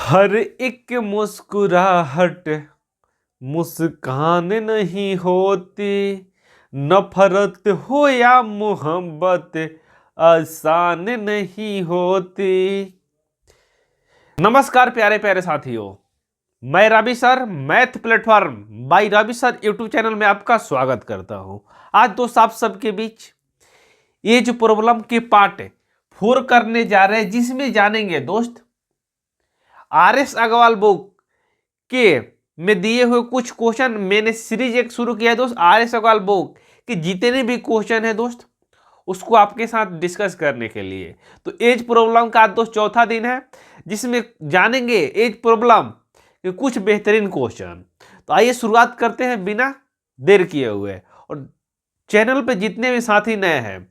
हर एक मुस्कुराहट मुस्कान नहीं होती, नफरत हो या मोहब्बत आसान नहीं होती। नमस्कार प्यारे प्यारे साथियों, मैं Ravi sir math platform by Ravi sir YouTube channel में आपका स्वागत करता हूं। आज दोस्त आप सबके बीच ये जो प्रॉब्लम के पार्ट 4 करने जा रहे हैं, जिसमें जानेंगे दोस्त RS अग्रवाल बुक के में दिए हुए कुछ क्वेश्चन। मैंने सीरीज एक शुरू किया है दोस्त RS अग्रवाल बुक के जितने भी क्वेश्चन है दोस्त उसको आपके साथ डिस्कस करने के लिए। तो एज प्रॉब्लम का आज दोस्त चौथा दिन है, जिसमें जानेंगे एज प्रॉब्लम के कुछ बेहतरीन क्वेश्चन। तो आइए शुरुआत करते हैं बिना देर किए हुए। और चैनल पे जितने भी साथी नए हैं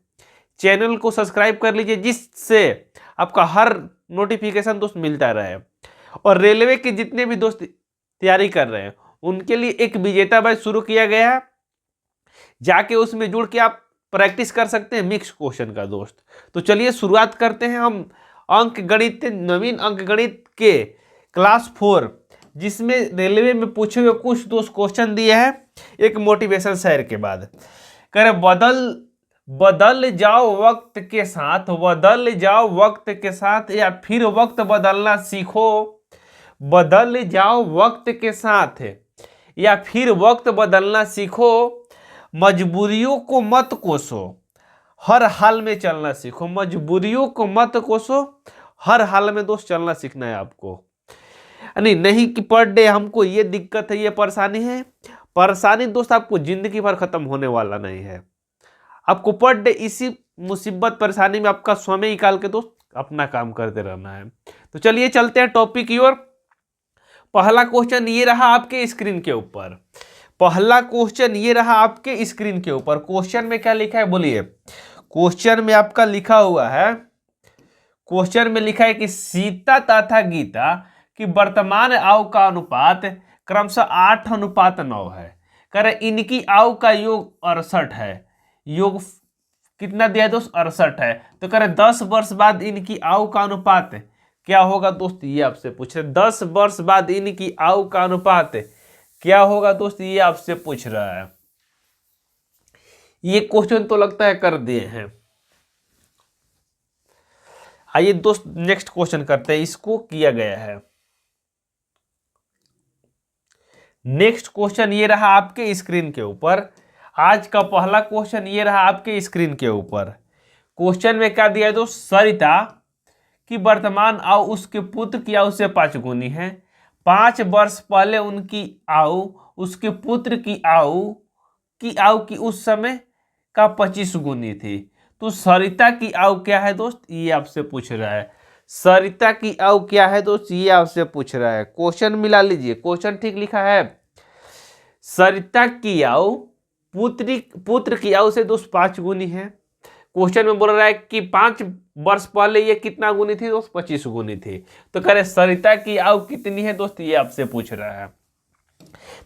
चैनल को सब्सक्राइब कर लीजिए, जिससे आपका हर नोटिफिकेशन दोस्त मिलता रहे। और रेलवे के जितने भी दोस्त तैयारी कर रहे हैं उनके लिए एक विजेता बैच शुरू किया गया है, जाके उसमें जुड़ के आप प्रैक्टिस कर सकते हैं मिक्स क्वेश्चन का दोस्त। तो चलिए शुरुआत करते हैं हम अंक गणित, नवीन अंक गणित के क्लास 4, जिसमें रेलवे में पूछे हुए कुछ दोस्त क्वेश्चन दिए हैं एक मोटिवेशन शेयर के बाद। करे बदल जाओ वक्त के साथ, बदल जाओ वक्त के साथ, या फिर वक्त बदलना सीखो। बदल जाओ वक्त के साथ या फिर वक्त बदलना सीखो। मजबूरियों को मत कोसो, हर हाल में चलना सीखो। मजबूरियों को मत कोसो, हर हाल में दोस्त चलना सीखना है आपको। नहीं कि पर डे हमको ये दिक्कत है, ये परेशानी है। परेशानी दोस्त आपको जिंदगी भर खत्म होने वाला नहीं है। आपको पर डे इसी मुसीबत परेशानी में आपका समय निकाल के दोस्त अपना काम करते रहना है। तो चलिए चलते हैं टॉपिक की ओर। पहला क्वेश्चन ये रहा आपके स्क्रीन के ऊपर। पहला क्वेश्चन ये रहा आपके स्क्रीन के ऊपर। क्वेश्चन में क्या लिखा है बोलिए। क्वेश्चन में आपका लिखा हुआ है, क्वेश्चन में लिखा है कि सीता तथा गीता की वर्तमान आयु का अनुपात क्रमशः 8:9 है। करे इनकी आयु का योग 68 है। योग कितना दिया है दोस्त? 68 है। तो करे 10 वर्ष बाद इनकी आयु का अनुपात क्या होगा दोस्त? ये आपसे पूछ रहे। 10 वर्ष बाद इनकी आयु का अनुपात क्या होगा दोस्त? ये आपसे पूछ रहा है। ये क्वेश्चन तो लगता है कर दिए हैं। आइए दोस्त नेक्स्ट क्वेश्चन करते हैं। इसको किया गया है। नेक्स्ट क्वेश्चन ये रहा आपके स्क्रीन के ऊपर। आज का पहला क्वेश्चन ये रहा आपके स्क्रीन के ऊपर। क्वेश्चन में क्या दिया है दोस्त? सरिता की वर्तमान आयु उसके पुत्र की आयु से 5 गुनी है। 5 वर्ष पहले उनकी आयु उसके पुत्र की आयु की उस समय का 25 गुनी थी। तो सरिता की आयु क्या है दोस्त? ये आपसे पूछ रहा है। सरिता की आयु क्या है दोस्त? ये आपसे पूछ रहा है। क्वेश्चन मिला लीजिए, क्वेश्चन ठीक लिखा है। सरिता की आयु पुत्र की आयु से दोस्त 5 गुनी है। क्वेश्चन में बोल रहा है कि 5 वर्ष पहले ये कितना गुनी थी दोस्त? 25 गुनी थी। तो कह रहे सरिता की आयु कितनी है दोस्त? ये आपसे पूछ रहा है।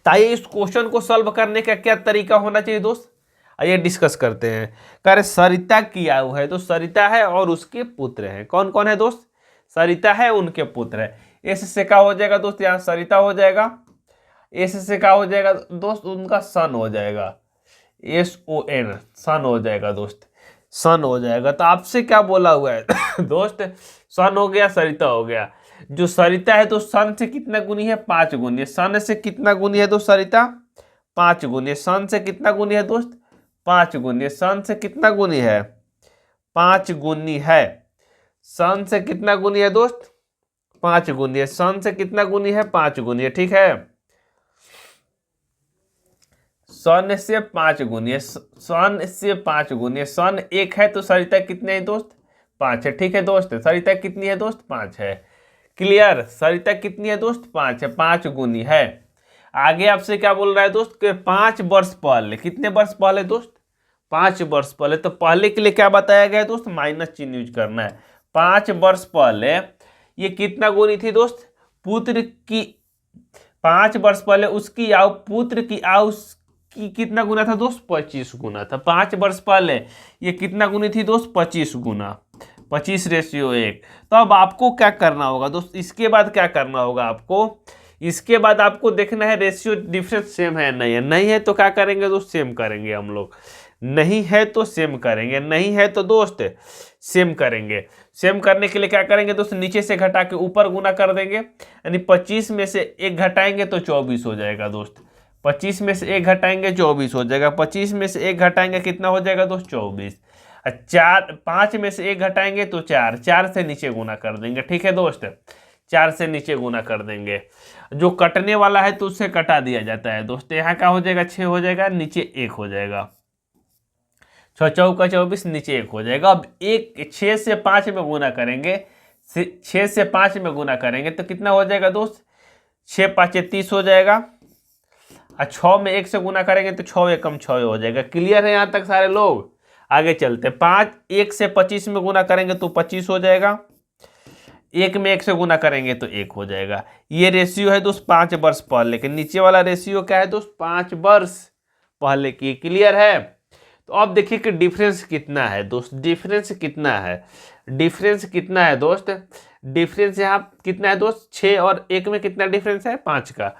ताइए इस क्वेश्चन को सॉल्व करने का क्या तरीका होना चाहिए दोस्त, आइए डिस्कस करते हैं। कह रहे सरिता की आयु है, तो सरिता है और उसके पुत्र हैं। कौन कौन है दोस्त? सरिता है, उनके पुत्र है। एस से क्या हो जाएगा दोस्त? यहाँ सरिता हो जाएगा। एस से क्या हो जाएगा दोस्त? उनका सन हो जाएगा। SON सन हो जाएगा दोस्त, सन हो जाएगा। तो आपसे क्या बोला हुआ है दोस्त? सन हो गया, सरिता हो गया। जो सरिता है तो सन से कितना गुनी है? 5 गुनी। सन से कितना गुनी है दोस्त? सरिता 5 गुनी। सन से कितना गुनी है दोस्त? 5 गुनी। सन से कितना गुनी है? 5 गुनी है। सन से कितना गुनी है दोस्त? 5 गुनी है। सन से कितना गुनी है? 5 गुनी है। ठीक है, सन से 5 गुनी है। सन से 5 गुनी है। सन 1 है तो सरिता कितने है दोस्त? 5 है। ठीक है दोस्त, सरिता कितनी है दोस्त? 5 है। क्लियर? सरिता कितनी है दोस्त? 5 है। 5 गुनी है। आगे आपसे क्या बोल रहा है दोस्त? कि 5 वर्ष पहले। कितने वर्ष पहले दोस्त? 5 वर्ष पहले। तो पहले के लिए क्या बताया गया है दोस्त? माइनस चिन्ह यूज करना है। 5 वर्ष पहले ये कितना गुनी थी दोस्त? पुत्र की 5 वर्ष पहले उसकी आयु पुत्र की आयु की कितना गुना था दोस्त? 25 गुना था। 5 वर्ष पहले ये कितना गुनी थी दोस्त? 25 गुना। 25:1। तो अब आपको क्या करना होगा दोस्त, इसके बाद क्या करना होगा आपको, इसके बाद आपको देखना है रेशियो डिफरेंस सेम है नहीं है। नहीं है तो क्या करेंगे दोस्त, सेम करेंगे हम लोग। नहीं है तो सेम करेंगे, नहीं है तो दोस्त सेम करेंगे। सेम करने के लिए क्या करेंगे दोस्त, नीचे से घटा के ऊपर गुना कर देंगे, यानी 25 में से 1 घटाएंगे तो 24 हो जाएगा दोस्त। 25 में से 1 घटाएंगे 24 हो जाएगा। 25 में से 1 घटाएंगे कितना हो जाएगा दोस्त, 24। 5 में से 1 घटाएंगे तो 4, 4 से नीचे गुना कर देंगे। ठीक है दोस्त, 4 से नीचे गुना कर देंगे। जो कटने वाला है तो उससे कटा दिया जाता है दोस्त। यहाँ क्या हो जाएगा, 6 हो जाएगा, नीचे 1 हो जाएगा। 6 चौका 24, नीचे 1 हो जाएगा। अब 6 से 5 में गुना करेंगे, 6 से 5 में गुना करेंगे तो कितना हो जाएगा दोस्त, 6 5 30 हो जाएगा। और 6 में 1 से गुना करेंगे तो 6 एकम 6 हो जाएगा। क्लियर है यहाँ तक सारे लोग? आगे चलते, 1 से 25 में गुना करेंगे तो 25 हो जाएगा। 1 में 1 से गुना करेंगे तो 1 हो जाएगा। ये रेशियो है दोस्त 5 वर्ष पहले के। नीचे वाला रेशियो क्या है दोस्त, 5 वर्ष पहले की। क्लियर है? तो अब देखिए कि डिफरेंस कितना है दोस्त, डिफरेंस कितना है, डिफरेंस कितना है दोस्त, डिफरेंस यहाँ कितना है दोस्त, 6 और 1 में कितना डिफरेंस है, 5 का।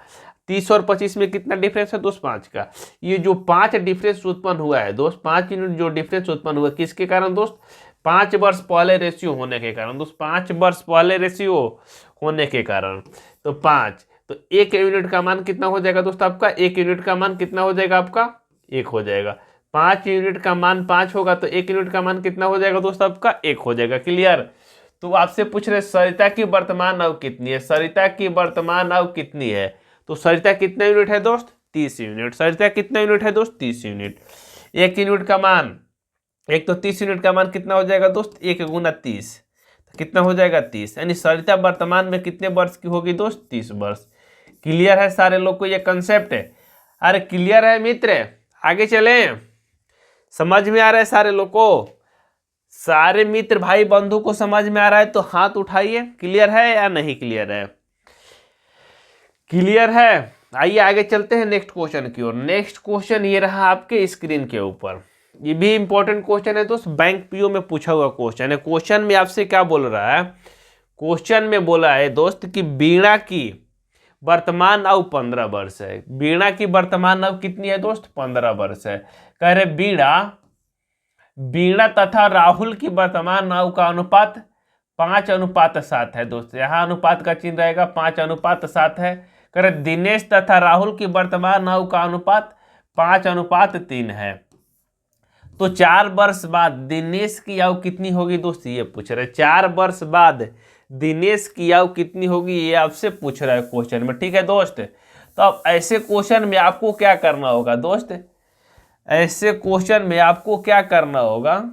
30 और 25 में कितना डिफरेंस है दोस्त, 5 का। ये जो 5 डिफरेंस उत्पन्न हुआ है दोस्त, 5 यूनिट जो डिफरेंस उत्पन्न हुआ किसके कारण दोस्त, 5 वर्ष पहले रेशियो होने के कारण दोस्त, 5 वर्ष पहले रेशियो होने के कारण। तो 5, तो 1 यूनिट का मान कितना हो जाएगा दोस्त आपका, 1 यूनिट का मान कितना हो जाएगा आपका, 1 हो जाएगा। 5 यूनिट का मान 5 होगा तो 1 यूनिट का मान कितना हो जाएगा दोस्त आपका, 1 हो जाएगा। क्लियर? तो आपसे पूछ रहे सरिता की वर्तमान आयु कितनी है, सरिता की वर्तमान आयु कितनी है। तो सरिता कितना यूनिट है दोस्त, 30 यूनिट। सरिता कितना यूनिट है दोस्त, 30 यूनिट। 1 यूनिट का मान, एक तो 30 यूनिट का मान कितना हो जाएगा दोस्त, 1 गुना 30, तो कितना हो जाएगा 30। यानी सरिता वर्तमान में कितने वर्ष की होगी दोस्त, 30 वर्ष। क्लियर है सारे लोग को ये कंसेप्ट है? अरे क्लियर है मित्र? आगे चले, समझ में आ रहा है सारे लोग को? सारे मित्र भाई बंधु को समझ में आ रहा है तो हाथ उठाइए। क्लियर है या नहीं क्लियर है? क्लियर है? आइए आगे चलते हैं नेक्स्ट क्वेश्चन की ओर। नेक्स्ट क्वेश्चन ये रहा आपके स्क्रीन के ऊपर। ये भी इंपॉर्टेंट क्वेश्चन है दोस्त, बैंक पीओ में पूछा हुआ क्वेश्चन है। क्वेश्चन में आपसे क्या बोल रहा है, क्वेश्चन में बोला है दोस्त कि वीणा की वर्तमान आयु 15 वर्ष है। वीणा की वर्तमान आयु कितनी है दोस्त, 15 वर्ष है। कह रहे वीणा तथा राहुल की वर्तमान आयु का अनुपात 5:7 है दोस्त। यहाँ अनुपात का चिन्ह रहेगा, 5:7 है। कह रहे दिनेश तथा राहुल की वर्तमान आयु का अनुपात 5:3 है। तो 4 वर्ष बाद दिनेश की आयु कितनी होगी दोस्त, ये पूछ रहे। 4 वर्ष बाद दिनेश की आयु कितनी होगी, ये आपसे पूछ रहा है क्वेश्चन में। ठीक है दोस्त? तो अब ऐसे क्वेश्चन में आपको क्या करना होगा दोस्त, ऐसे क्वेश्चन में आपको क्या करना होगा,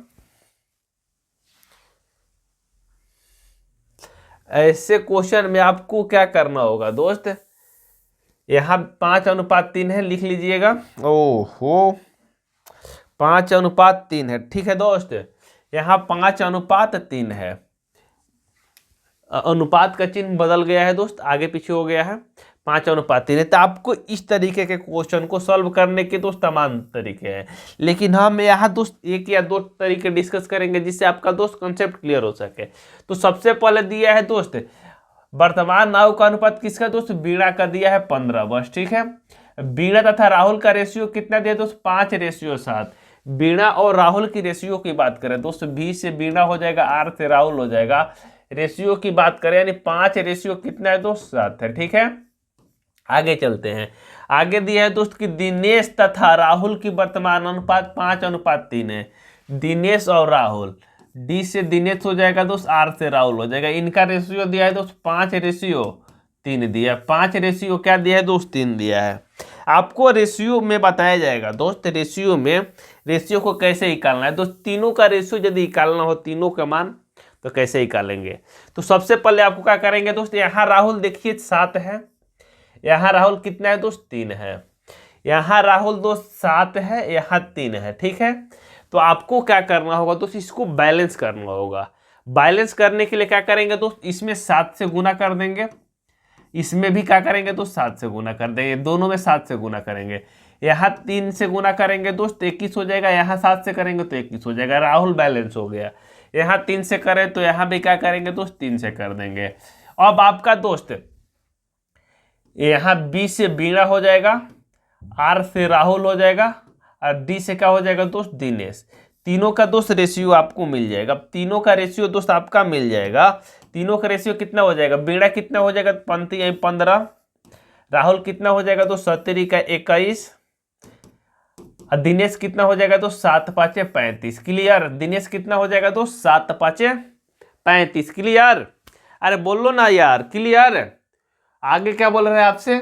ऐसे क्वेश्चन में आपको क्या करना होगा दोस्त, यहां 5:3 है, लिख लीजिएगा। ओहो 5:3 है। ठीक है दोस्त, यहाँ 5:3 है। अनुपात का चिन्ह बदल गया है दोस्त, आगे पीछे हो गया है, 5:3 है। तो आपको इस तरीके के क्वेश्चन को सॉल्व करने के दोस्त तमाम तरीके हैं, लेकिन हम यहाँ दोस्त 1 या 2 तरीके डिस्कस करेंगे जिससे आपका दोस्त कंसेप्ट क्लियर हो सके। तो सबसे पहले दिया है दोस्त वर्तमान आयु का अनुपात किसका दोस्त, वीणा का दिया है 15 वर्ष। ठीक है, वीणा तथा राहुल का रेशियो कितना दिया दोस्त, 5:7। वीणा और राहुल की रेशियो की बात करें दोस्त, V से वीणा हो जाएगा, R से राहुल हो जाएगा। रेशियो की बात करें यानी 5 रेशियो कितना है दोस्त, 7 है। ठीक है, आगे चलते हैं। आगे दिया है दोस्त कि दिनेश तथा राहुल की वर्तमान अनुपात 5:3 है। दिनेश और राहुल, D से दिनेश हो जाएगा दोस्त, R से राहुल हो जाएगा। इनका रेशियो दिया है दोस्त 5:3 दिया है। 5 रेशियो क्या दिया है दोस्त, 3 दिया है। आपको रेशियो में बताया जाएगा दोस्त, रेशियो में रेशियो को कैसे निकालना है दोस्त। तीनों का रेशियो यदि निकालना हो, तीनों का मान, तो कैसे निकालेंगे। तो सबसे पहले आपको क्या करेंगे दोस्त, यहाँ राहुल देखिए 7 है, यहाँ राहुल कितना है दोस्त, 3 है। यहाँ राहुल दोस्त 7 है, यहाँ 3 है। ठीक है, तो आपको क्या करना होगा दोस्त, इसको बैलेंस करना होगा। बैलेंस करने के लिए क्या करेंगे दोस्त, इसमें 7 से गुना कर देंगे, इसमें भी क्या करेंगे दोस्त 7 से गुना कर देंगे, दोनों में 7 से गुना करेंगे। यहाँ 3 से गुना करेंगे दोस्त 21 हो जाएगा, यहाँ 7 से करेंगे तो 21 हो जाएगा। राहुल बैलेंस हो गया। यहाँ 3 से करें तो यहाँ भी क्या करेंगे दोस्त, 3 से कर देंगे। अब आपका दोस्त यहाँ बी से बीणा हो जाएगा, आर से राहुल हो जाएगा, और डी से क्या हो जाएगा दोस्त, दिनेश। तीनों का दोस्त रेशियो आपको मिल जाएगा। तीनों का रेशियो दोस्त आपका मिल जाएगा। तीनों का रेशियो कितना हो जाएगा, बीणा कितना हो जाएगा, 15, राहुल कितना हो जाएगा दोस्त, 17 का 21, और दिनेश कितना हो जाएगा दोस्त, 7 5 35। क्लियर। दिनेश कितना हो जाएगा दोस्त, 7 5 35। क्लियर। अरे बोलो ना यार, क्लियर। आगे क्या बोल रहा है आपसे,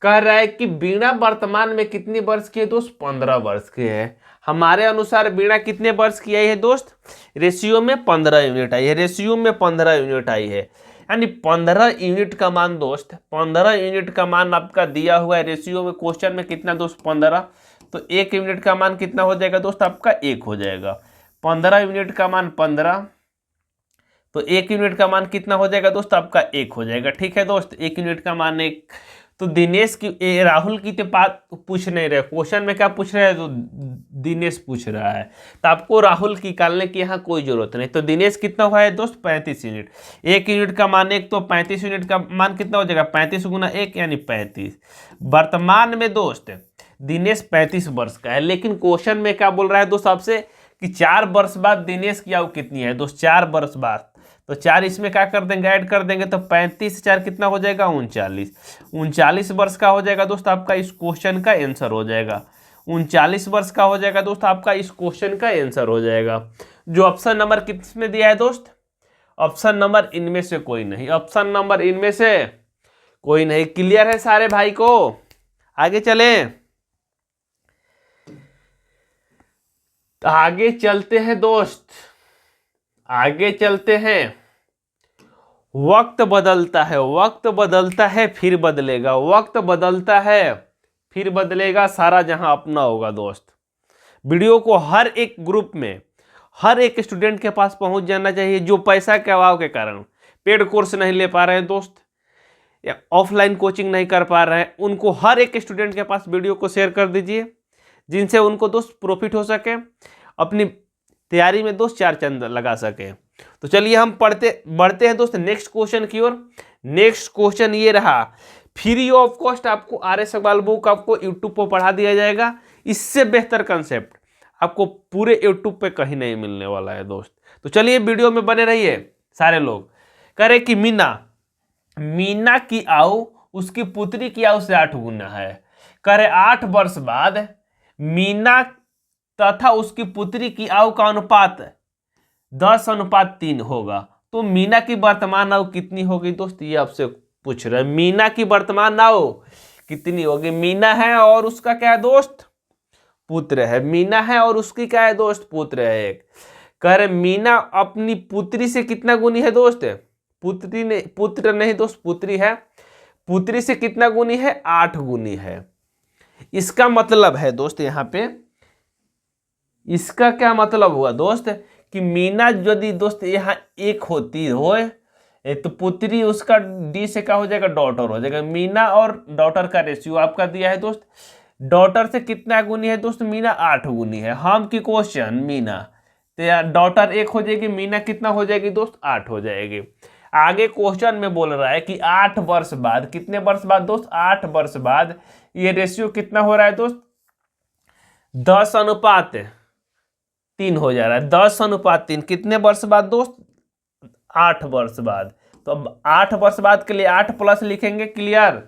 कह रहा है कि बीणा वर्तमान में कितनी वर्ष की है दोस्त, 15 वर्ष की है। हमारे अनुसार बीणा कितने वर्ष की आई है दोस्त, रेशियो में 15 यूनिट आई है। रेशियो में 15 यूनिट आई है, यानी 15 यूनिट का मान दोस्त, 15 यूनिट का मान आपका दिया हुआ है रेशियो में। क्वेश्चन में कितना दोस्त, 15। तो 1 यूनिट का मान कितना हो जाएगा दोस्त, आपका 1 हो जाएगा। 15 यूनिट का मान 15, तो 1 यूनिट का मान कितना हो जाएगा दोस्त, आपका 1 हो जाएगा। ठीक है दोस्त, 1 यूनिट का मान 1। तो दिनेश की, राहुल की तो बात पूछ नहीं रहे, क्वेश्चन में क्या पूछ रहे हैं, तो दिनेश पूछ रहा है। तो आपको राहुल की निकालने की यहाँ कोई जरूरत नहीं। तो दिनेश कितना हुआ है दोस्त, 35 यूनिट। 1 यूनिट का मान 1, तो 35 यूनिट का मान कितना हो जाएगा, 35 गुना 1 यानी 35। वर्तमान में दोस्त दिनेश 35 वर्ष का है, लेकिन क्वेश्चन में क्या बोल रहा है दोस्त आपसे कि 4 वर्ष बाद दिनेश की आयु कितनी है दोस्त, 4 वर्ष बाद। तो 4 इसमें क्या कर देंगे, ऐड कर देंगे, तो 35 4 कितना हो जाएगा, 39। 39 वर्ष का हो जाएगा दोस्त आपका इस क्वेश्चन का आंसर हो जाएगा। 39 वर्ष का हो जाएगा दोस्त आपका इस क्वेश्चन का आंसर हो जाएगा। जो ऑप्शन नंबर किसमें दिया है दोस्त, ऑप्शन नंबर इनमें से कोई नहीं, ऑप्शन नंबर इनमें से कोई नहीं। क्लियर है सारे भाई को। आगे चले, आगे चलते हैं दोस्त, आगे चलते हैं। वक्त बदलता है, वक्त बदलता है फिर बदलेगा, वक्त बदलता है फिर बदलेगा, सारा जहां अपना होगा दोस्त। वीडियो को हर एक ग्रुप में, हर एक स्टूडेंट के पास पहुंच जाना चाहिए जो पैसा के अभाव के कारण पेड कोर्स नहीं ले पा रहे हैं दोस्त, या ऑफलाइन कोचिंग नहीं कर पा रहे हैं। उनको हर एक स्टूडेंट के पास वीडियो को शेयर कर दीजिए, जिनसे उनको दोस्त प्रॉफिट हो सके, अपनी तैयारी में दोस्त 4 चांद लगा सके। तो चलिए हम बढ़ते हैं दोस्त नेक्स्ट क्वेश्चन की ओर। नेक्स्ट क्वेश्चन ये रहा, फ्री ऑफ कॉस्ट आपको RS अग्रवाल बुक आपको यूट्यूब पर पढ़ा दिया जाएगा। इससे बेहतर कंसेप्ट आपको पूरे यूट्यूब पे कहीं नहीं मिलने वाला है दोस्त। तो चलिए वीडियो में बने रहिए सारे लोग। कह रहे कि मीना की आयु उसकी पुत्री की आयु से 8 गुना है। कह रहे 8 वर्ष बाद मीना तथा उसकी पुत्री की आयु का अनुपात 10:3 होगा। तो मीना की वर्तमान आयु कितनी होगी दोस्त, ये आपसे पूछ रहे हैं। मीना की वर्तमान आयु कितनी होगी, मीना है और उसका क्या है दोस्त, पुत्र है। मीना है और उसकी क्या है दोस्त, पुत्र है एक। कह रहे मीना अपनी पुत्री से कितना गुनी है दोस्त, पुत्र नहीं दोस्त, पुत्री है। पुत्री से कितना गुनी है, 8 गुनी है। इसका मतलब है दोस्त, यहाँ पे इसका क्या मतलब हुआ दोस्त कि मीना यदि दोस्त यहाँ 1 होती हो तो पुत्री उसका डी से क्या हो जाएगा, डॉटर हो जाएगा। मीना और डॉटर का रेशियो आपका दिया है दोस्त, डॉटर से कितना गुनी है दोस्त, मीना 8 गुनी है। हम की क्वेश्चन मीना, तो डॉटर 1 हो जाएगी, मीना कितना हो जाएगी दोस्त, 8 हो जाएगी। आगे क्वेश्चन में बोल रहा है कि 8 वर्ष बाद, कितने वर्ष बाद दोस्त, 8 वर्ष बाद ये रेशियो कितना हो रहा है दोस्त, 10:3 हो जा रहा है। 10:3 कितने वर्ष बाद दोस्त, 8 वर्ष बाद। तो अब 8 वर्ष बाद के लिए 8 प्लस लिखेंगे। क्लियर।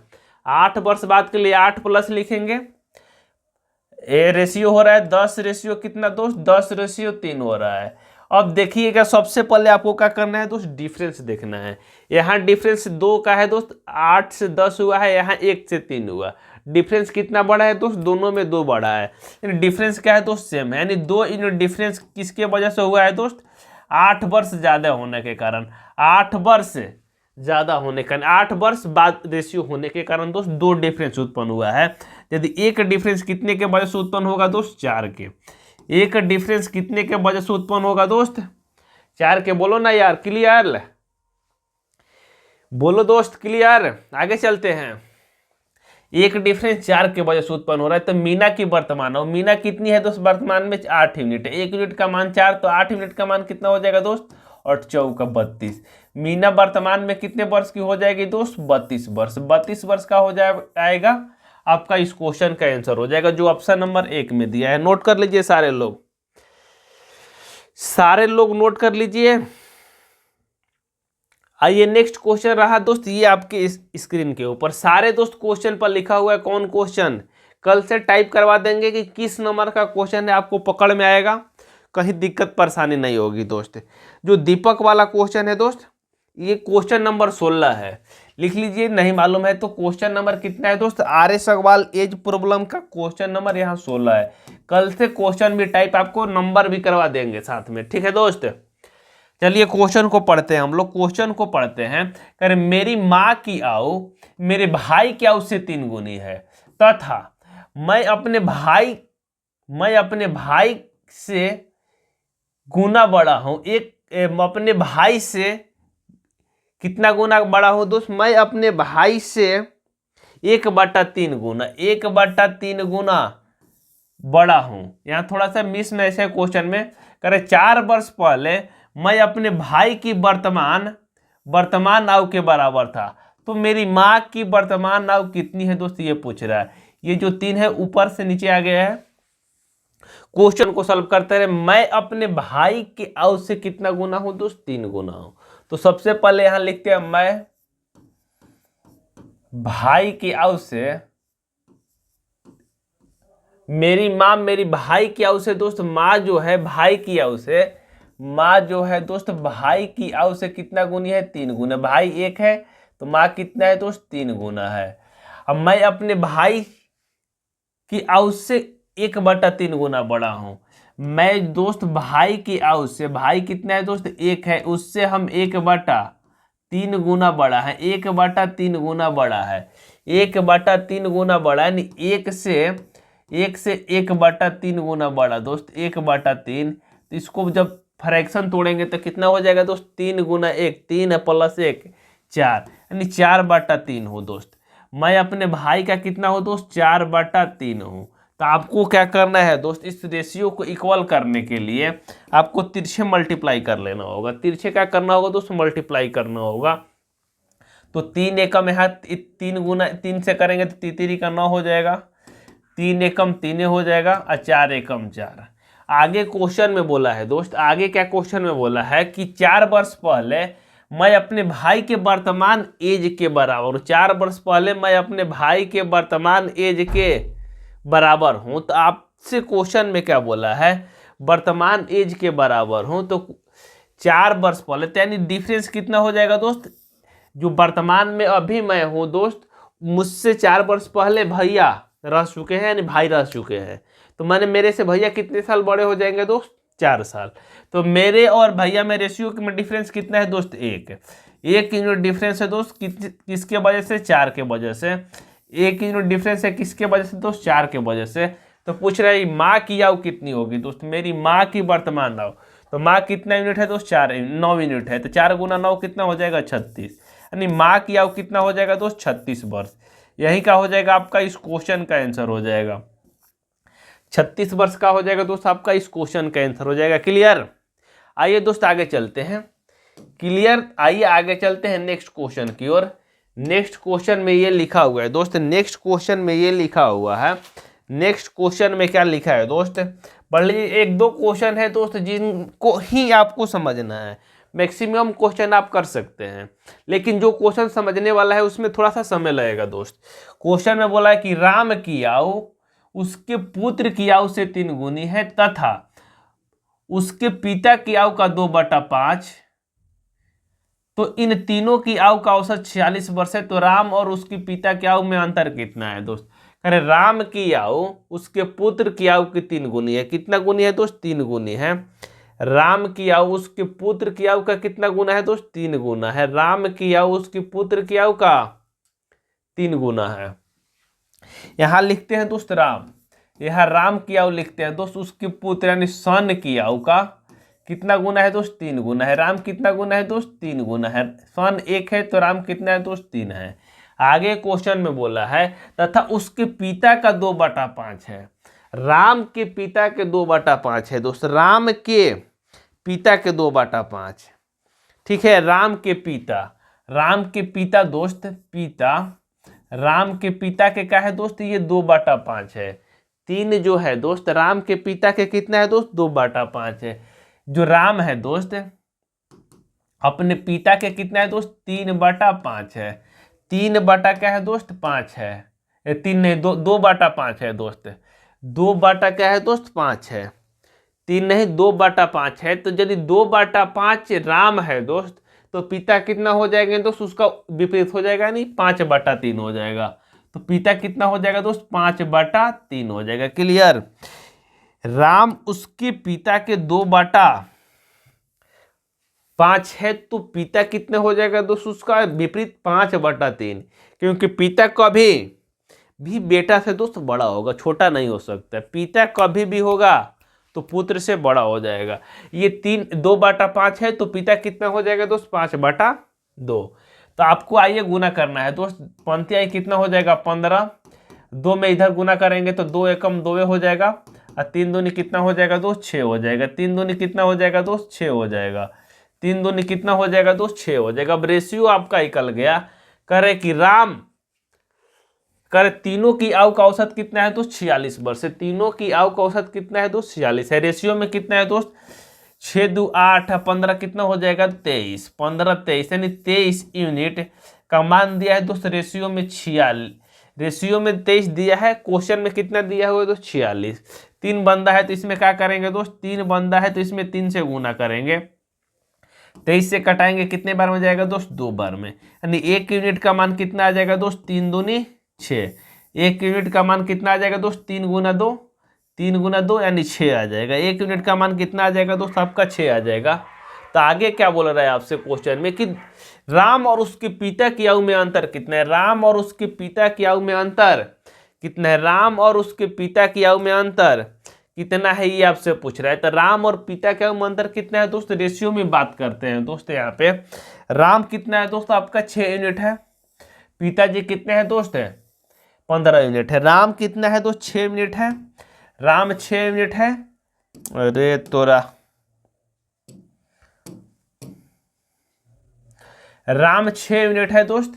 8 वर्ष बाद के लिए 8 प्लस लिखेंगे। ये रेशियो हो रहा है 10 रेशियो कितना दोस्त, 10:3 हो रहा है। अब देखिएगा, सबसे पहले आपको क्या करना है दोस्त, डिफरेंस देखना है। यहाँ डिफरेंस 2 का है दोस्त, 8 से 10 हुआ है, यहाँ 1 से 3 हुआ। डिफरेंस कितना बड़ा है दोस्त, दोनों में 2 बड़ा है। यानी डिफरेंस क्या है दोस्त, सेम है। यानी 2 इन डिफरेंस किसके वजह से हुआ है दोस्त, 8 वर्ष ज्यादा होने के कारण। 8 वर्ष ज्यादा होने के कारण, 8 वर्ष बाद रेशियो होने के कारण दोस्त 2 डिफरेंस उत्पन्न हुआ है। यदि एक डिफरेंस कितने के वजह से उत्पन्न होगा दोस्त, 4 के। एक डिफरेंस कितने के वजह से उत्पन्न होगा दोस्त, 4 के। बोलो ना यार, क्लियर बोलो दोस्त, क्लियर। आगे चलते हैं। एक डिफरेंस 4 के वजह से उत्पन्न हो रहा है। तो मीना की वर्तमान हो, मीना कितनी है दोस्त वर्तमान में 8 यूनिट है, 1 यूनिट का मान 4, तो 8 यूनिट का मान कितना हो जाएगा दोस्त 8 चौका 32। मीना वर्तमान में कितने वर्ष की हो जाएगी दोस्त 32 वर्ष। 32 वर्ष का हो आएगा आपका इस क्वेश्चन का आंसर हो जाएगा जो ऑप्शन नंबर 1 में दिया है। नोट कर लीजिए सारे लोग नोट कर लीजिए। आइए नेक्स्ट क्वेश्चन रहा दोस्त, ये आपके इस स्क्रीन के ऊपर सारे दोस्त क्वेश्चन पर लिखा हुआ है कौन क्वेश्चन, कल से टाइप करवा देंगे कि किस नंबर का क्वेश्चन है, आपको पकड़ में आएगा, कहीं दिक्कत परेशानी नहीं होगी दोस्त। जो दीपक वाला क्वेश्चन है दोस्त ये क्वेश्चन नंबर 16 है, लिख लीजिए, नहीं मालूम है तो क्वेश्चन नंबर कितना है दोस्त, आर एस अग्रवाल एज प्रॉब्लम का क्वेश्चन नंबर यहाँ 16 है। कल से क्वेश्चन भी टाइप आपको नंबर भी करवा देंगे साथ में, ठीक है दोस्त। चलिए क्वेश्चन को पढ़ते हैं, हम लोग क्वेश्चन को पढ़ते हैं। कह रहे मेरी माँ की आयु मेरे भाई की आयु से 3 गुनी है तथा मैं अपने भाई से गुना बड़ा हूं। अपने भाई से कितना गुना बड़ा हूं दोस्त, मैं अपने भाई से 1/3 गुना बड़ा हूं। यहाँ थोड़ा सा मिस मैच है क्वेश्चन में। कह रहे 4 वर्ष पहले मैं अपने भाई की वर्तमान आयु के बराबर था, तो मेरी माँ की वर्तमान आयु कितनी है दोस्त ये पूछ रहा है। ये जो 3 है ऊपर से नीचे आ गया है। क्वेश्चन को सॉल्व करते रहे, मैं अपने भाई की आयु से कितना गुना हूं दोस्त 3 गुना हूं। तो सबसे पहले यहां लिखते हैं मैं भाई की आयु से, मेरी माँ मेरी भाई की आयु से दोस्त, माँ जो है भाई की आयु से, माँ जो है दोस्त भाई की आयु से कितना गुनी है 3 गुना। भाई 1 है तो माँ कितना है दोस्त 3 गुना है। अब मैं अपने भाई की आयु से 1/3 गुना बड़ा हूं। मैं दोस्त भाई की आयु से, भाई कितना है दोस्त 1 है, उससे हम 1/3 गुना बड़ा है, 1/3 गुना बड़ा है, 1/3 गुना बड़ा है, यानी 1 से 1/3 गुना बड़ा दोस्त 1/3। तो इसको जब फ्रैक्शन तोड़ेंगे तो कितना हो जाएगा दोस्त 3 गुना 1, 3 + 1 4, यानी 4/3 हो दोस्त। मैं अपने भाई का कितना हो दोस्त 4/3 हूँ। तो आपको क्या करना है दोस्त, इस रेशियो को इक्वल करने के लिए आपको तिरछे मल्टीप्लाई कर लेना होगा। तिरछे क्या करना होगा दोस्त मल्टीप्लाई करना होगा। तो 3 एकम यहाँ 3 गुना 3 से करेंगे तो 3 का 9 हो जाएगा, 3 एकम 3 हो जाएगा और 4 एकम 4। आगे क्वेश्चन में बोला है दोस्त, आगे क्या क्वेश्चन में बोला है कि 4 वर्ष पहले मैं अपने भाई के वर्तमान एज के बराबर, 4 वर्ष पहले मैं अपने भाई के वर्तमान एज के बराबर हूं। तो आपसे क्वेश्चन में क्या बोला है वर्तमान एज के बराबर हूं, तो 4 वर्ष पहले, तो यानी डिफरेंस कितना हो जाएगा दोस्त, जो वर्तमान में अभी मैं हूं दोस्त मुझसे 4 वर्ष पहले भैया रह चुके हैं, यानी भाई रह चुके हैं, तो मैंने मेरे से भैया कितने साल बड़े हो जाएंगे दोस्त 4 साल। तो मेरे और भैया में रेशियो में डिफरेंस कितना है दोस्त 1 यूनिट डिफरेंस है दोस्त, किसके वजह से 4 के वजह से, 1 यूनिट डिफरेंस है किसके वजह से दोस्त 4 के वजह से। तो पूछ रहा है माँ की आयु कितनी होगी दोस्त, मेरी माँ की वर्तमान आयु, तो माँ कितना यूनिट है दोस्त 9 यूनिट है, तो 4 गुना 9 कितना हो जाएगा 36, यानी माँ की आयु कितना हो जाएगा दोस्त 36 वर्ष। यही का हो जाएगा आपका इस क्वेश्चन का आंसर हो जाएगा 36 वर्ष का हो जाएगा दोस्त, आपका इस क्वेश्चन का आंसर हो जाएगा। क्लियर। आइए दोस्त आगे चलते हैं, क्लियर। आइए आगे चलते हैं नेक्स्ट क्वेश्चन की ओर। नेक्स्ट क्वेश्चन में ये लिखा हुआ है दोस्त, नेक्स्ट क्वेश्चन में ये लिखा हुआ है, नेक्स्ट क्वेश्चन में क्या लिखा है दोस्त पढ़ लीजिए। 1-2 क्वेश्चन है दोस्त जिनको ही आपको समझना है, मैक्सिमम क्वेश्चन आप कर सकते हैं, लेकिन जो क्वेश्चन समझने वाला है उसमें थोड़ा सा समय लगेगा दोस्त। क्वेश्चन में बोला है कि राम की आयु उसके पुत्र की आयु से 3 गुनी है तथा उसके पिता की आयु का 2/5, तो इन तीनों की आयु का औसत 46 वर्ष है। तो राम और उसके पिता की आयु में अंतर कितना है दोस्त, कह रहे राम की आयु उसके पुत्र की आयु की 3 गुनी है। कितना गुनी है दोस्त 3 गुनी है। राम की आयु उसके पुत्र की आयु का कितना गुना है दोस्त 3 गुना है। राम की आयु उसके पुत्र की आयु का 3 गुना है। यहां लिखते हैं दोस्त राम, यहां राम की आयु लिखते हैं दोस्त, उसके पुत्र यानी सन की आयु का कितना गुना है दोस्त 3 गुना है। राम कितना गुना है दोस्त 3 गुना है। सन 1 है तो राम कितना है दोस्त 3 है। आगे क्वेश्चन में बोला है तथा उसके पिता का 2/5 है। राम के पिता के 2/5 है दोस्त, राम के पिता के 2/5। ठीक है, राम के पिता दोस्त, पिता राम के पिता के क्या है दोस्त, ये 2/5 है। 3 जो है दोस्त राम के पिता के कितना है दोस्त, 2/5 है। जो राम है दोस्त अपने पिता के कितना है दोस्त, 3/5 है। 3 बटा क्या है दोस्त, 5 है। 3 नहीं, 2/5 है दोस्त। 2 क्या है दोस्त, 5 है। 3 नहीं, 2/5 है। तो यदि 2/5 राम है दोस्त तो पिता कितना हो जाएगा दोस्त, उसका विपरीत हो जाएगा, नहीं 5/3 हो जाएगा। तो पिता कितना हो जाएगा दोस्त, 5/3 हो जाएगा। क्लियर। राम उसके पिता के 2/5 है तो पिता कितने हो जाएगा दोस्त, उसका विपरीत 5/3, क्योंकि पिता कभी भी बेटा से दोस्त बड़ा होगा, छोटा नहीं हो सकता। पिता कभी भी होगा तो पुत्र से बड़ा हो जाएगा। ये 2/5 है तो पिता कितना हो जाएगा दोस्त, 5/2। तो आपको आइए गुना करना है दोस्त। पंक्ति आई कितना हो जाएगा, 15। 2 में इधर गुना करेंगे तो 2 एकम 2 हो जाएगा, और 3 दूनी कितना हो जाएगा दोस्त, 6 हो जाएगा। 3 दूनी कितना हो जाएगा दोस्त, 6 हो जाएगा। 3 दूनी कितना हो जाएगा दोस्त, 6 हो जाएगा। अब रेशियो आपका निकल गया। करे कि राम कर तीनों की आयु का औसत कितना है दोस्त, 46 वर्ष। तीनों की आयु का औसत कितना है दोस्त, 46 है। रेशियो में कितना है दोस्त, 6 2 8 15 कितना हो जाएगा, 23। 15 23 यानी 23 यूनिट का मान दिया है दोस्त। रेशियो में 46, रेशियो में 23 दिया है। क्वेश्चन में कितना दिया हुआ है दोस्त, 46। 3 बंदा है तो इसमें क्या करेंगे दोस्त, 3 बंदा है तो इसमें 3 से गुना करेंगे। 23 से कटाएंगे कितने बार में जाएगा दोस्त, 2 बार में। यानी 1 यूनिट का मान कितना आ जाएगा दोस्त, 3 दूनी 6। 1 यूनिट का मान कितना आ जाएगा दोस्त, 3 गुना 2, 3 गुना 2 यानी 6 आ जाएगा। 1 यूनिट का मान कितना आ जाएगा दोस्त, आपका 6 आ जाएगा। तो आगे क्या बोल रहा है आपसे क्वेश्चन में कि राम और उसके पिता की आयु में अंतर कितना है। राम और उसके पिता की आयु में अंतर कितना है, राम और उसके पिता की आयु में अंतर कितना है, ये आपसे पूछ रहा है। तो राम और पिता के आयु में अंतर कितना है दोस्त, रेशियो में बात करते हैं दोस्त। यहाँ पे राम कितना है दोस्त, आपका 6 यूनिट है। पिताजी कितने हैं दोस्त, 15 यूनिट है। राम कितना है दोस्त, 6 यूनिट है। राम 6 यूनिट है। अरे तोरा राम 6 यूनिट है दोस्त।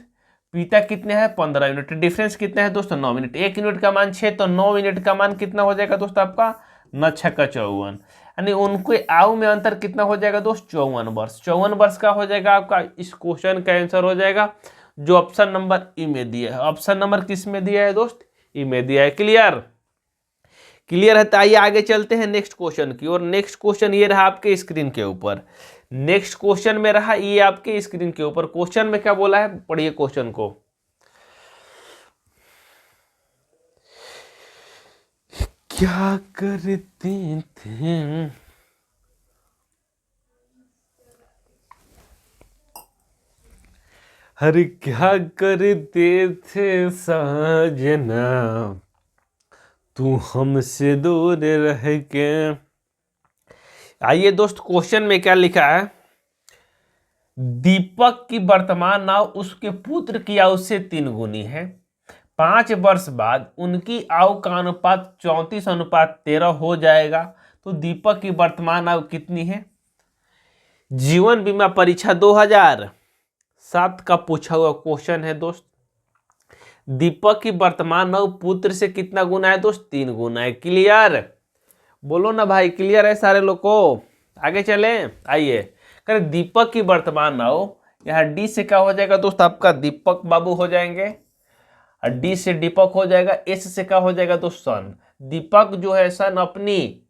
पिता कितने हैं, 15 यूनिट। डिफरेंस कितना है दोस्त, 9 यूनिट। 1 यूनिट का मान 6 तो 9 यूनिट का मान कितना हो जाएगा दोस्त, आपका 9 6 54। यानी उनके आयु में अंतर कितना हो जाएगा दोस्त, 54 वर्ष। 54 वर्ष का हो जाएगा आपका इस क्वेश्चन का आंसर हो जाएगा जो ऑप्शन नंबर ई में दिया है। ऑप्शन नंबर किस में दिया है दोस्त, ई में दिया है। क्लियर, क्लियर है। तो आइए आगे चलते हैं नेक्स्ट क्वेश्चन की और। नेक्स्ट क्वेश्चन ये रहा आपके स्क्रीन के ऊपर। नेक्स्ट क्वेश्चन में रहा ये आपके स्क्रीन के ऊपर। क्वेश्चन में क्या बोला है, पढ़िए क्वेश्चन को। क्या करते थे हर क्या करते थे साजना तू हमसे दूर रह के। आइए दोस्त क्वेश्चन में क्या लिखा है, दीपक की वर्तमान आयु उसके पुत्र की आयु से 3 गुनी है। 5 वर्ष बाद उनकी आयु का अनुपात 34:13 हो जाएगा। तो दीपक की वर्तमान आयु कितनी है। जीवन बीमा परीक्षा 2007 का पूछा हुआ क्वेश्चन है दोस्त। दीपक की वर्तमान आयु पुत्र से कितना गुना है दोस्त, 3 गुना है। क्लियर, बोलो ना भाई, क्लियर है सारे लोग को। आगे चले, आइए कर दीपक की वर्तमान आयु, यहाँ डी से क्या हो जाएगा दोस्त, आपका दीपक बाबू हो जाएंगे, और डी से दीपक हो जाएगा। एस से क्या हो जाएगा दोस्त, सन। दीपक जो है सन अपनी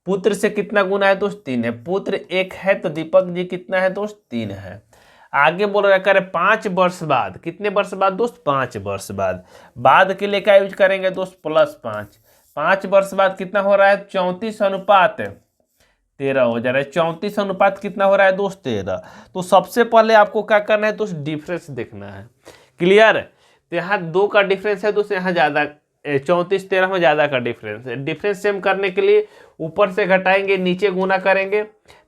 पुत्र से कितना गुना है दोस्त, 3 है। पुत्र 1 है तो दीपक जी कितना है दोस्त, 3 है। आगे बोल रहा है 5 वर्ष बाद, कितने वर्ष बाद दोस्त, 5 वर्ष बाद। बाद के लिए क्या यूज करेंगे दोस्त, +5। 5 वर्ष बाद कितना हो रहा है, 34:13 हो जा रहा है। 34 अनुपात कितना हो रहा है दोस्त, 13। तो सबसे पहले आपको क्या करना है दोस्त, डिफरेंस देखना है। क्लियर, तो यहाँ 2 का डिफरेंस है दोस्त, यहाँ ज़्यादा 34 13 में ज़्यादा का डिफरेंस है। डिफरेंस सेम करने के लिए ऊपर से घटाएंगे, नीचे गुना करेंगे।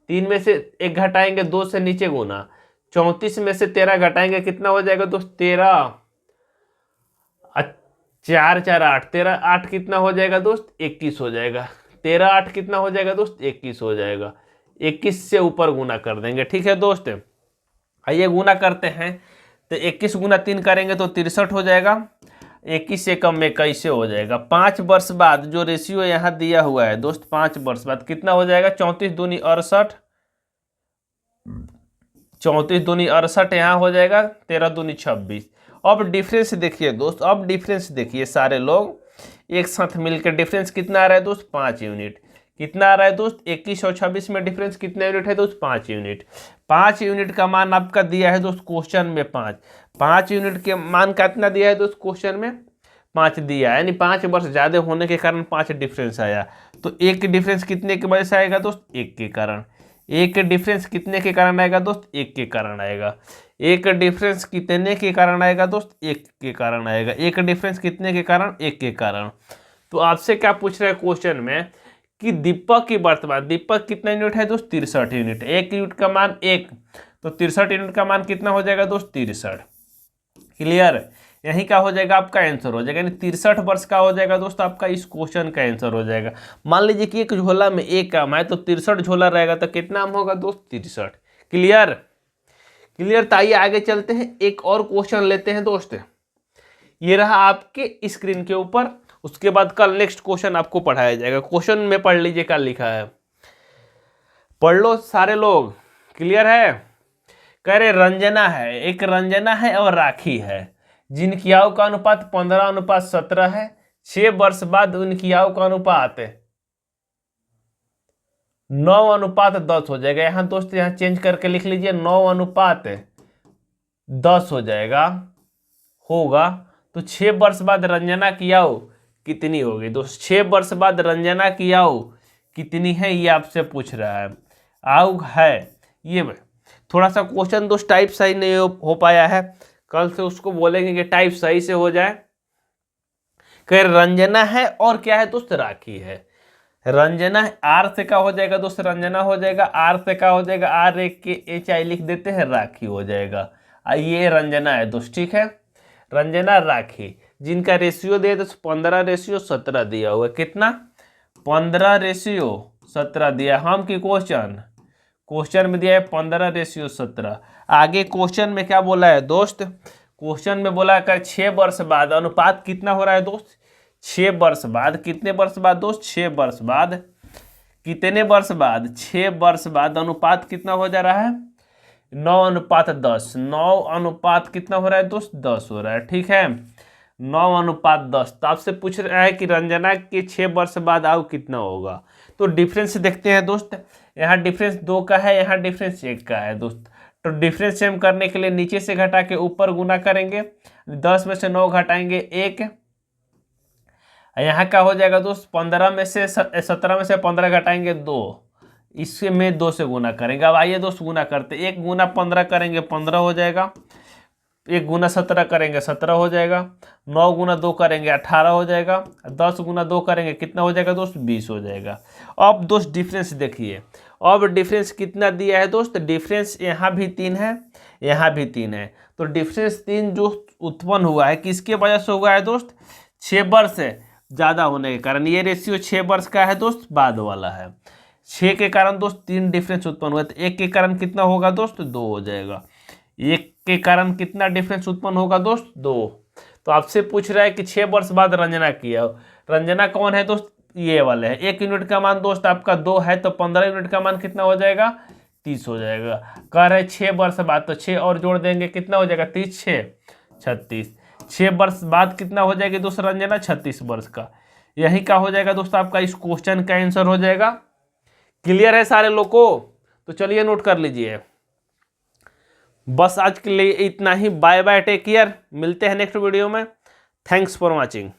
3 में से 1 घटाएंगे, 2 से नीचे गुना। 34 में से 13 घटाएंगे, कितना हो जाएगा दोस्त, 13 4 4 8, 13 8 कितना हो जाएगा दोस्त? 21 हो जाएगा। 13 8 कितना हो जाएगा दोस्त? 21 हो जाएगा। 21 से ऊपर गुना कर देंगे, ठीक है दोस्त। आइए गुना करते हैं। तो 21 गुना 3 करेंगे तो 63 हो जाएगा। 21 से कम में 21 से हो जाएगा। 5 वर्ष बाद जो रेशियो यहाँ दिया हुआ है दोस्त, 5 वर्ष बाद कितना हो जाएगा? 34 दूनी 68, 34 दूनी 68 यहाँ हो जाएगा। 13 दूनी 26। अब डिफरेंस देखिए दोस्त, अब डिफरेंस देखिए सारे लोग एक साथ मिलकर, डिफरेंस कितना आ रहा है दोस्त? 5 यूनिट। कितना आ रहा है दोस्त? 21 और 26 में डिफरेंस कितने यूनिट है दोस्त? 5 यूनिट। 5 यूनिट का मान आपका दिया है दोस्त क्वेश्चन में 5। 5 यूनिट के मान कितना दिया है दोस्त क्वेश्चन में? 5 दिया है, यानी 5 वर्ष ज़्यादा होने के कारण 5 डिफरेंस आया। तो एक डिफरेंस कितने की वजह से आएगा दोस्त? 1 के कारण। एक डिफरेंस कितने के कारण आएगा दोस्त? 1 के कारण आएगा। एक डिफरेंस कितने के कारण आएगा दोस्त? 1 के कारण आएगा। एक डिफरेंस कितने के कारण? 1 के कारण। तो आपसे क्या पूछ रहा है क्वेश्चन में कि दीपक की वर्तमान, दीपक कितना यूनिट है दोस्त? 63 यूनिट। 1 यूनिट का मान 1, तो 63 यूनिट का मान कितना हो जाएगा दोस्त? 63। क्लियर? यही क्या हो जाएगा? आपका आंसर हो जाएगा, यानी 63 वर्ष का हो जाएगा दोस्त आपका इस क्वेश्चन का आंसर हो जाएगा। मान लीजिए कि एक झोला में 1 आम है, तो 63 झोला रहेगा, तो कितना आम होगा दोस्त? 63। क्लियर? क्लियर? तो आइए आगे चलते हैं, एक और क्वेश्चन लेते हैं दोस्त। ये रहा आपके स्क्रीन के ऊपर। उसके बाद कल नेक्स्ट क्वेश्चन आपको पढ़ाया जाएगा। क्वेश्चन में पढ़ लीजिए क्या लिखा है, पढ़ लो सारे लोग। क्लियर है? कह रहे रंजना है, एक रंजना है और राखी है, जिनकी आयु का अनुपात 15:17 है। 6 वर्ष बाद उनकी आयु का अनुपात 9:10 हो जाएगा। यहाँ दोस्त यहाँ चेंज करके लिख लीजिए, 9:10 हो जाएगा होगा। तो 6 वर्ष बाद रंजना की आयु कितनी होगी दोस्त? 6 वर्ष बाद रंजना की आयु कितनी है, ये आपसे पूछ रहा है। आयु है ये, थोड़ा सा क्वेश्चन दोस्त टाइप सही नहीं हो पाया है, कल से उसको बोलेंगे कि टाइप सही से हो जाए। कह रंजना है और क्या है दोस्त? राखी है। रंजना आर से का हो जाएगा दोस्त? रंजना हो जाएगा। आर से का हो जाएगा? RAKHI लिख देते हैं, राखी हो जाएगा। ये रंजना है दोस्त, ठीक है। रंजना राखी, जिनका रेशियो दिया दोस्त 15:17 दिया हुआ। कितना? 15:17 दिया। हम की क्वेश्चन में दिया है 15:17। आगे क्वेश्चन में क्या बोला है दोस्त? क्वेश्चन में बोला है 6 वर्ष बाद अनुपात कितना हो रहा है दोस्त? 6 वर्ष बाद, कितने वर्ष बाद दोस्त? 6 वर्ष बाद। कितने वर्ष बाद? 6 वर्ष बाद अनुपात कितना हो जा रहा है? 9:10। 9 कितना हो रहा है दोस्त? 10 हो रहा है, ठीक है। 9:10। तो आपसे पूछ रहा है कि रंजना के 6 वर्ष बाद आयु कितना होगा। तो डिफरेंस देखते हैं दोस्त। यहाँ डिफरेंस 2 का है, यहाँ डिफरेंस 1 का है दोस्त। तो डिफरेंस सेम करने के लिए नीचे से घटा के ऊपर गुना करेंगे। 10 में से 9 घटाएंगे 1। यहाँ का हो जाएगा दोस्त 15 में से 17 में से 15 घटाएंगे 2। इससे में 2 से गुना करेंगे। अब आइए दोस्त गुना करते। 1 गुना 15 करेंगे 15 हो जाएगा। 1 गुना 17 करेंगे 17 हो जाएगा। 9 गुना 2 करेंगे 18 हो जाएगा। 10 गुना 2 करेंगे कितना हो जाएगा दोस्त? 20 हो जाएगा। अब दोस्त डिफरेंस देखिए, अब डिफरेंस कितना दिया है दोस्त? डिफरेंस यहाँ भी 3 है, यहाँ भी 3 है। तो डिफरेंस 3 जो उत्पन्न हुआ है किसके वजह से हुआ है दोस्त? 6 वर्ष ज़्यादा होने के कारण। ये रेशियो 6 वर्ष का है दोस्त, बाद वाला है। 6 के कारण दोस्त 3 डिफरेंस उत्पन्न हुआ। तो 1 के कारण कितना होगा दोस्त? 2 हो जाएगा। 1 के कारण कितना डिफरेंस उत्पन्न होगा दोस्त? 2। तो आपसे पूछ रहा है कि 6 वर्ष बाद रंजना किया। रंजना कौन है दोस्त? ये वाले है। 1 यूनिट का मान दोस्त आपका 2 है, तो 15 यूनिट का मान कितना हो जाएगा? 30 हो जाएगा। कह रहे 6 वर्ष बाद, तो 6 और जोड़ देंगे कितना हो जाएगा? 30 6 36। 6 वर्ष बाद कितना हो जाएगी दोस्त रंजना? 36 वर्ष का। यही क्या हो जाएगा दोस्त आपका इस क्वेश्चन का आंसर हो जाएगा। क्लियर है सारे लोग को? तो चलिए नोट कर लीजिए। बस आज के लिए इतना ही। Bye bye, take care. मिलते हैं नेक्स्ट वीडियो में। Thanks for watching.